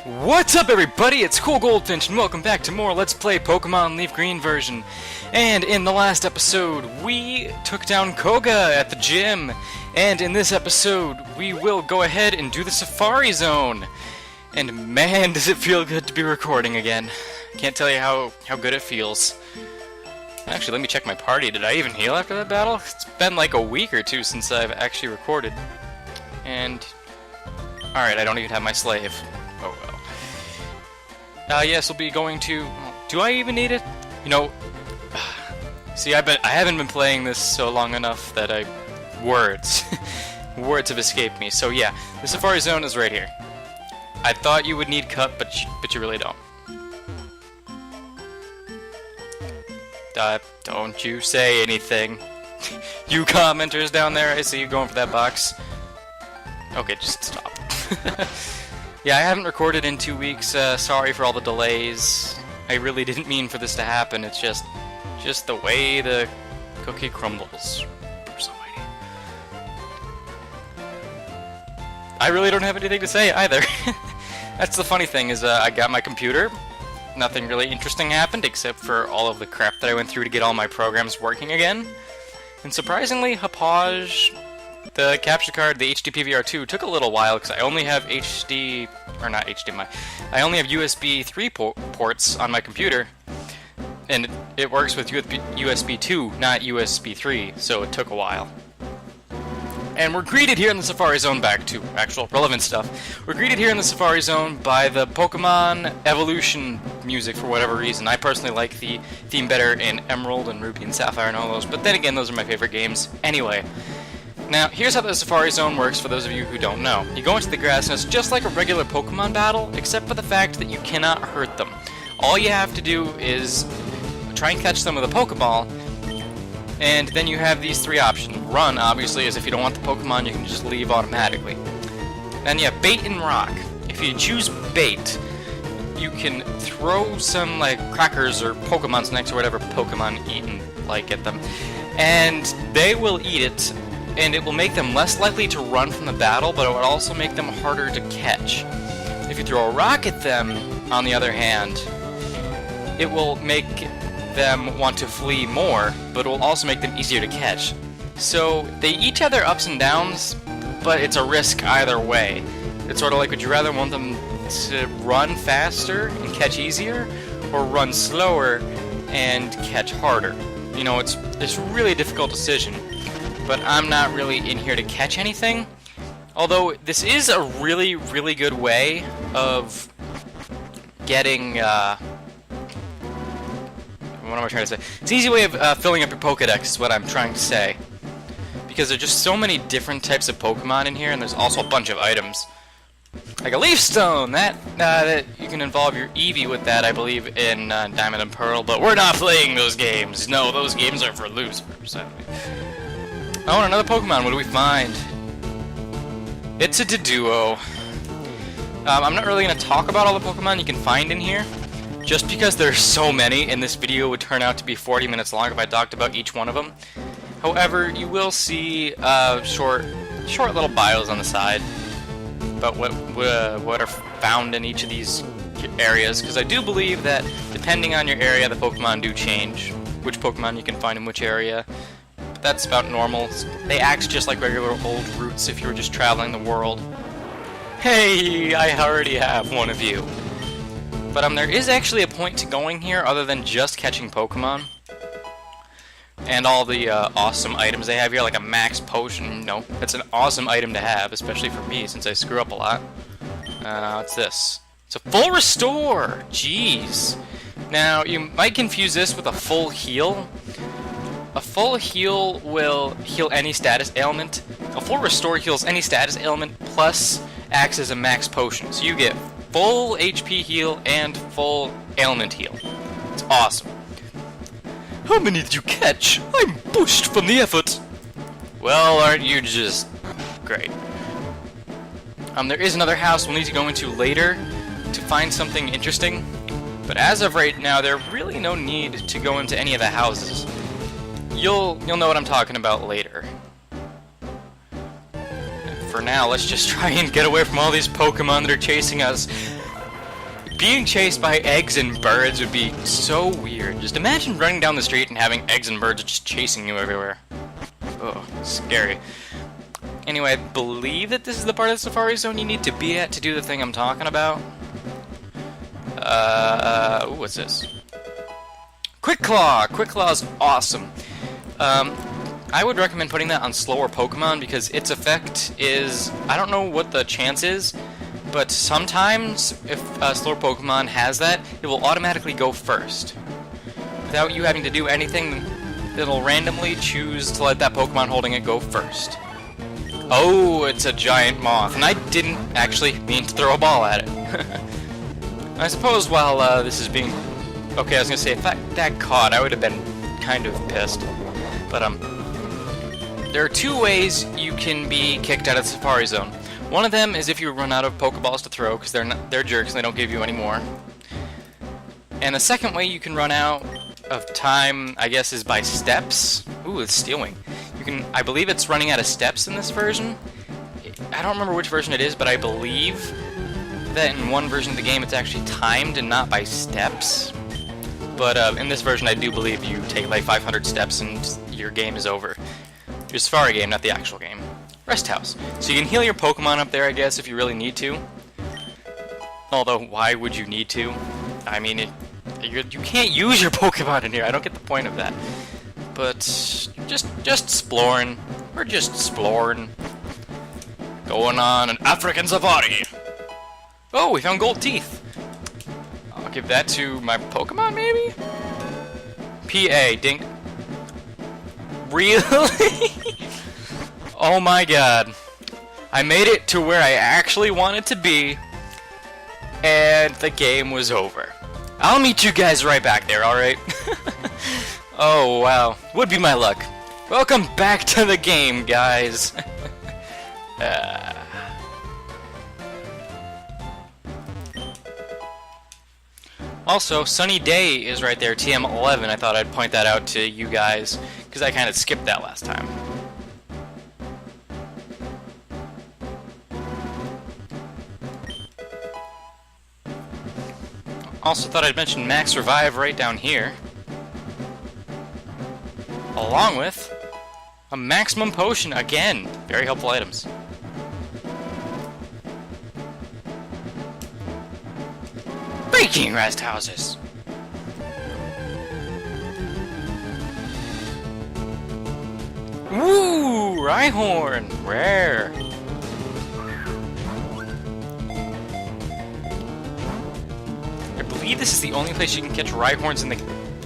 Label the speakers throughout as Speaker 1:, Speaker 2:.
Speaker 1: What's up, everybody? It's Cool Goldfinch, and welcome back to more Let's Play Pokemon Leaf Green version. And in the last episode, we took down Koga at the gym. And in this episode, we will go ahead and do the Safari Zone. And man, does it feel good to be recording again. Can't tell you how good it feels. Actually, let me check my party. Did I even heal after that battle? It's been like a week or two since I've actually recorded. And... alright, I don't even have my slave. Oh well. Yes, we'll be going to... do I even need it? You know... see, I haven't been playing this so long enough that words. Words have escaped me. So yeah, the Safari Zone is right here. I thought you would need cut, but you really don't. Don't you say anything. You commenters down there, I see you going for that box. Okay, just stop. Yeah, I haven't recorded in 2 weeks. Sorry for all the delays. I really didn't mean for this to happen. It's just the way the cookie crumbles. I really don't have anything to say either. That's the funny thing is I got my computer. Nothing really interesting happened except for all of the crap that I went through to get all my programs working again. And surprisingly, Hapaj, the capture card, the HD PVR2, took a little while because I only have HD, or not HDMI, I only have USB 3 ports on my computer, and it works with USB 2, not USB 3, so it took a while. And we're greeted here in the Safari Zone, back to actual relevant stuff, we're greeted here in the Safari Zone by the Pokemon Evolution music for whatever reason. I personally like the theme better in Emerald and Ruby and Sapphire and all those, but then again, those are my favorite games anyway. Now, here's how the Safari Zone works for those of you who don't know. You go into the grass and it's just like a regular Pokemon battle, except for the fact that you cannot hurt them. All you have to do is try and catch them with a Pokeball, and then you have these three options. Run, obviously, is if you don't want the Pokemon, you can just leave automatically. Then you have Bait and Rock. If you choose Bait, you can throw some, like, crackers or Pokemon snacks or whatever Pokemon eat and, like, get them, and they will eat it, and it will make them less likely to run from the battle, but it would also make them harder to catch. If you throw a rock at them, on the other hand, it will make them want to flee more, but it will also make them easier to catch. So they each have their ups and downs, but it's a risk either way. It's sort of like, would you rather want them to run faster and catch easier, or run slower and catch harder? You know, it's a really difficult decision. But I'm not really in here to catch anything. Although, this is a really, really good way of getting, what am I trying to say? It's an easy way of filling up your Pokedex, is what I'm trying to say. Because there's just so many different types of Pokemon in here, and there's also a bunch of items. Like a Leaf Stone! That you can involve your Eevee with that, I believe, in Diamond and Pearl, but we're not playing those games. No, those games are for losers. Oh, and another Pokemon. What do we find? It's a Deduo. I'm not really going to talk about all the Pokemon you can find in here, just because there's so many, and this video would turn out to be 40 minutes long if I talked about each one of them. However, you will see short little bios on the side about what are found in each of these areas, because I do believe that depending on your area, the Pokemon do change, which Pokemon you can find in which area. That's about normal. They act just like regular old routes if you were just traveling the world. Hey, I already have one of you. But there is actually a point to going here other than just catching Pokemon. And all the awesome items they have here, like a max potion. No, that's an awesome item to have, especially for me since I screw up a lot. What's this? It's a full restore! Jeez. Now, you might confuse this with a full heal. A full heal will heal any status ailment. A full restore heals any status ailment, plus acts as a max potion. So you get full HP heal and full ailment heal. It's awesome. How many did you catch? I'm bushed from the effort. Well, aren't you just great? There is another house we'll need to go into later to find something interesting. But as of right now, there's really no need to go into any of the houses. You'll know what I'm talking about later. For now, let's just try and get away from all these Pokemon that are chasing us. being chased by eggs and birds would be so weird. Just imagine running down the street and having eggs and birds just chasing you everywhere. Oh, scary. Anyway, I believe that this is the part of the Safari Zone you need to be at to do the thing I'm talking about. Ooh, what's this? Quick Claw! Quick Claw is awesome. I would recommend putting that on slower Pokemon because its effect is... I don't know what the chance is, but sometimes if a slower Pokemon has that, it will automatically go first. Without you having to do anything, it'll randomly choose to let that Pokemon holding it go first. Oh, it's a giant moth, and I didn't actually mean to throw a ball at it. I suppose while this is being... Okay, I was gonna say, if that caught, I would have been kind of pissed. But, there are two ways you can be kicked out of the Safari Zone. One of them is if you run out of Pokeballs to throw, because they're jerks and they don't give you any more. And the second way you can run out of time, I guess, is by steps. Ooh, it's stealing. You can, I believe it's running out of steps in this version. I don't remember which version it is, but I believe that in one version of the game it's actually timed and not by steps. But in this version I do believe you take like 500 steps and your game is over. Your Safari game, not the actual game. Rest House. So you can heal your Pokemon up there, I guess, if you really need to. Although, why would you need to? I mean, you can't use your Pokemon in here. I don't get the point of that. But just exploring. We're just exploring. Going on an African safari. Oh, we found gold teeth. I'll give that to my Pokemon, maybe? P.A. Dink. Really? Oh my god. I made it to where I actually wanted to be, and the game was over. I'll meet you guys right back there, alright? Oh, wow. Would be my luck. Welcome back to the game, guys. Also, Sunny Day is right there, TM11. I thought I'd point that out to you guys, because I kind of skipped that last time. Also thought I'd mention Max Revive right down here. Along with a Maximum Potion, again. Very helpful items. Breaking rest houses! Woo! Rhyhorn! Rare! I believe this is the only place you can catch Rhyhorns in the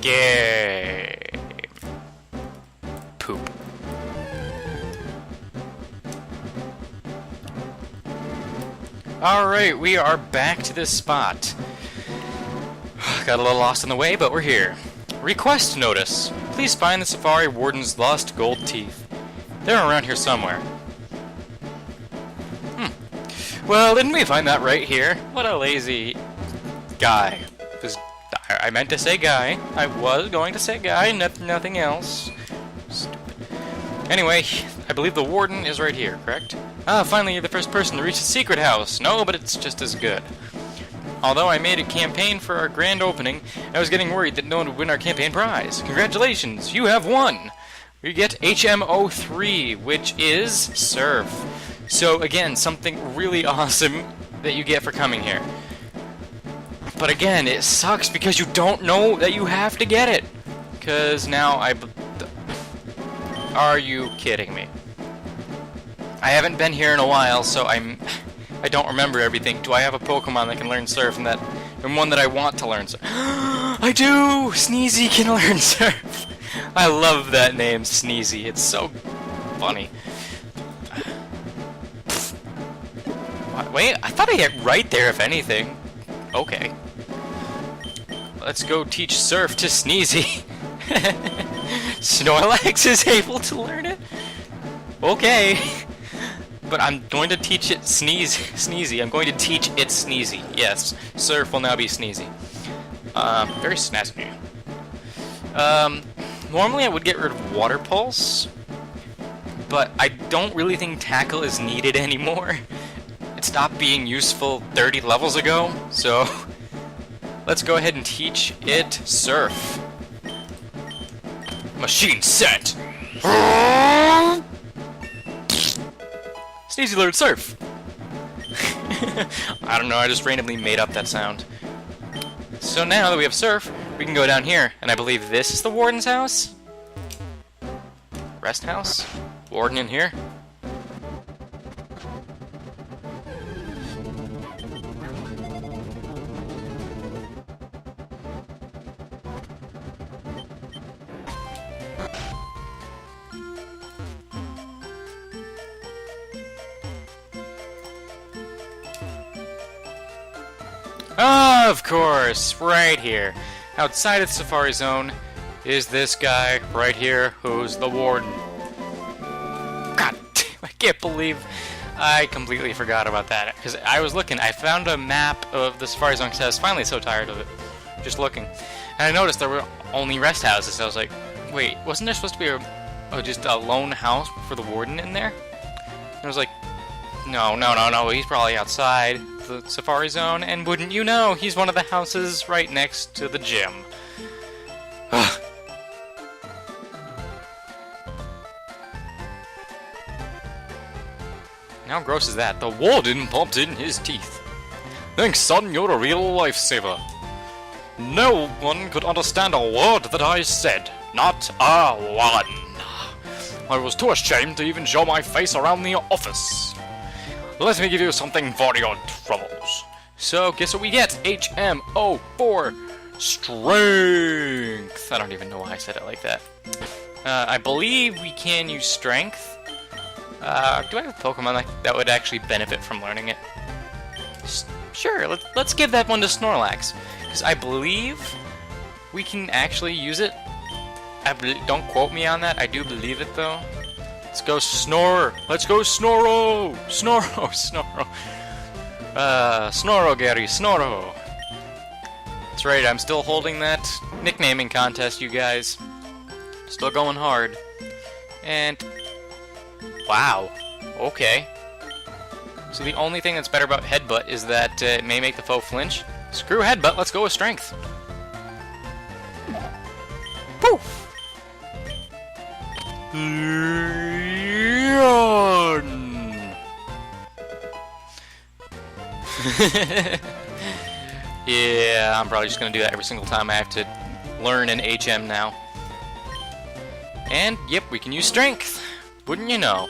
Speaker 1: game. Poop. Alright, we are back to this spot. Got a little lost on the way, but we're here. Request notice. Please find the Safari Warden's lost gold teeth. They're around here somewhere. Well, didn't we find that right here? What a lazy guy. I meant to say guy. I was going to say guy, nothing else. Stupid. Anyway, I believe the Warden is right here, correct? Ah, finally you're the first person to reach the secret house. No, but it's just as good. Although I made a campaign for our grand opening, I was getting worried that no one would win our campaign prize. Congratulations, you have won! You get HMO3, which is Surf. So again, something really awesome that you get for coming here. But again, it sucks because you don't know that you have to get it. Because now Are you kidding me? I haven't been here in a while, so I don't remember everything. Do I have a Pokemon that can learn Surf and one that I want to learn Surf? I do! Sneezy can learn Surf! I love that name, Sneezy. It's so funny. Wait, I thought I hit right there, if anything. Okay. Let's go teach Surf to Sneezy. Snorlax is able to learn it? Okay. But I'm going to teach it Sneezy. I'm going to teach it Sneezy. Yes, Surf will now be Sneezy. Very snazzy. Normally I would get rid of Water Pulse, but I don't really think Tackle is needed anymore. It stopped being useful 30 levels ago, so let's go ahead and teach it Surf. Machine set! Sneezy learned Surf! I don't know, I just randomly made up that sound. So now that we have Surf, we can go down here, and I believe this is the Warden's house? Rest house? Warden in here? Of course, right here. Outside of the Safari Zone is this guy right here who's the Warden. God, I can't believe I completely forgot about that. Because I was looking, I found a map of the Safari Zone because I was finally so tired of it. Just looking. And I noticed there were only rest houses. I was like, wait, wasn't there supposed to be just a lone house for the Warden in there? And I was like, no, he's probably outside the Safari Zone, and wouldn't you know, he's one of the houses right next to the gym. How gross is that? The Warden bumped in his teeth. Thanks, son, you're a real lifesaver. No one could understand a word that I said. Not a one. I was too ashamed to even show my face around the office. Let me give you something for your troubles. So, guess what we get? HMO4 Strength. I don't even know why I said it like that. I believe we can use Strength. Do I have a Pokemon that would actually benefit from learning it? Sure, let's give that one to Snorlax. Because I believe we can actually use it. Don't quote me on that, I do believe it though. Let's go Snore! Let's go Snoro! Snoro! Snoro! Snoro, Gary, Snoro! That's right, I'm still holding that nicknaming contest, you guys. Still going hard. And... wow. Okay. So the only thing that's better about Headbutt is that it may make the foe flinch. Screw Headbutt, let's go with Strength. Poof! Yeah, I'm probably just gonna do that every single time I have to learn an HM now. And, yep, we can use Strength. Wouldn't you know?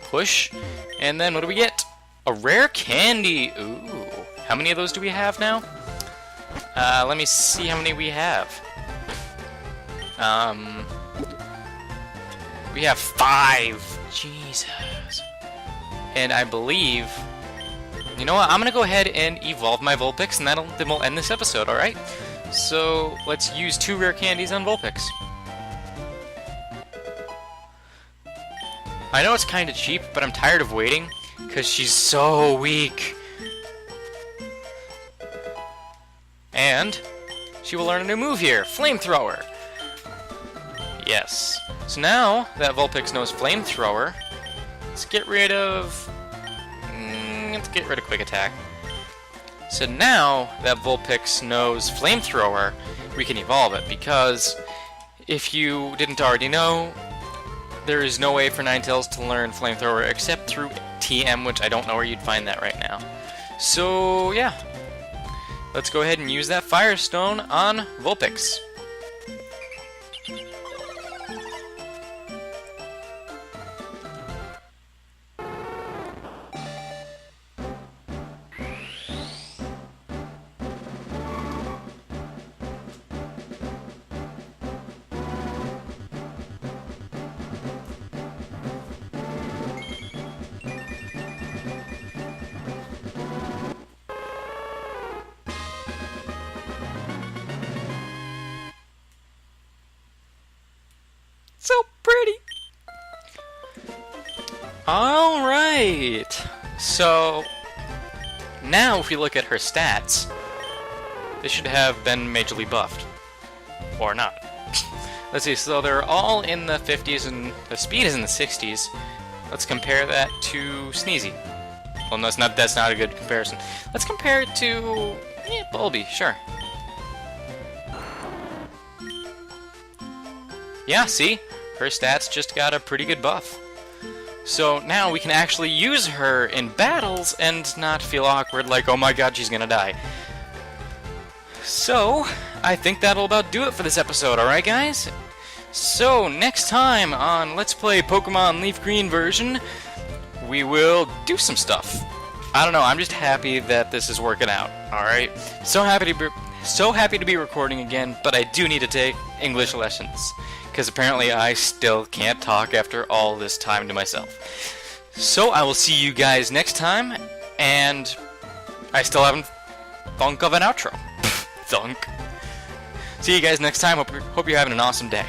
Speaker 1: Push. And then what do we get? A rare candy. Ooh. How many of those do we have now? Let me see how many we have. We have 5. Jesus. And I believe... you know what? I'm gonna go ahead and evolve my Vulpix, and then we'll end this episode, alright? So, let's use 2 rare candies on Vulpix. I know it's kinda cheap, but I'm tired of waiting, because she's so weak. And she will learn a new move here, Flamethrower. Yes. So now that Vulpix knows Flamethrower, let's get rid of Quick Attack. So now that Vulpix knows Flamethrower, we can evolve it, because if you didn't already know, there is no way for Ninetales to learn Flamethrower except through TM, which I don't know where you'd find that right now. So yeah, let's go ahead and use that Firestone on Vulpix. So pretty! Alright! So, now if we look at her stats, they should have been majorly buffed. Or not. Let's see, so they're all in the 50s and the speed is in the 60s. Let's compare that to Sneezy. Well, no, that's not a good comparison. Let's compare it to Yeah, Bulby, sure. Yeah, see? Her stats just got a pretty good buff. So now we can actually use her in battles and not feel awkward like, oh my god, she's gonna die. So, I think that'll about do it for this episode, alright guys? So, next time on Let's Play Pokemon Leaf Green version, we will do some stuff. I don't know, I'm just happy that this is working out, alright? So happy to be recording again, but I do need to take English lessons, because apparently I still can't talk after all this time to myself. So I will see you guys next time, and I still haven't thunk of an outro. Thunk. See you guys next time, hope you're having an awesome day.